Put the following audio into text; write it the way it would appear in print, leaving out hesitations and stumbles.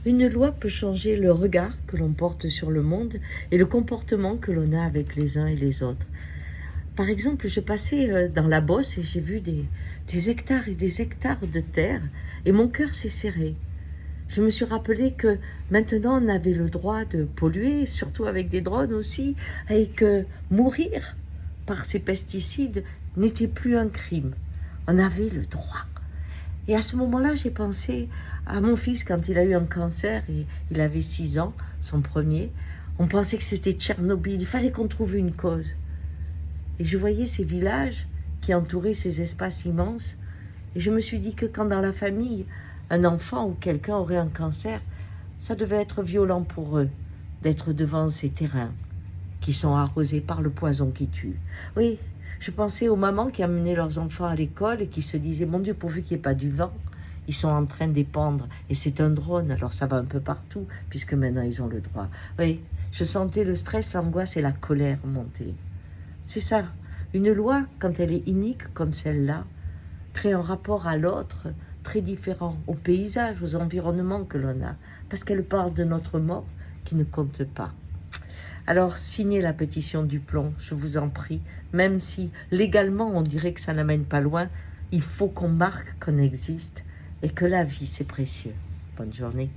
Une loi peut changer le regard que l'on porte sur le monde et le comportement que l'on a avec les uns et les autres. Par exemple, je passais dans la Beauce et j'ai vu des hectares et des hectares de terre et mon cœur s'est serré. Je me suis rappelé que maintenant on avait le droit de polluer, surtout avec des drones aussi, et que mourir par ces pesticides n'était plus un crime. On avait le droit. Et à ce moment-là, j'ai pensé à mon fils quand il a eu un cancer, et il avait 6 ans, son premier. On pensait que c'était Tchernobyl, il fallait qu'on trouve une cause. Et je voyais ces villages qui entouraient ces espaces immenses. Et je me suis dit que quand dans la famille, un enfant ou quelqu'un aurait un cancer, ça devait être violent pour eux d'être devant ces terrains qui sont arrosés par le poison qui tue. Oui, je pensais aux mamans qui amenaient leurs enfants à l'école et qui se disaient « Mon Dieu, pourvu qu'il n'y ait pas du vent, ils sont en train d'épandre. » Et c'est un drone, alors ça va un peu partout, puisque maintenant ils ont le droit. Oui, je sentais le stress, l'angoisse et la colère monter. C'est ça. Une loi, quand elle est inique comme celle-là, crée un rapport à l'autre très différent, au paysage, aux environnements que l'on a, parce qu'elle parle de notre mort qui ne compte pas. Alors, signez la pétition du plomb, je vous en prie, même si légalement on dirait que ça n'amène pas loin, il faut qu'on marque qu'on existe et que la vie c'est précieux. Bonne journée.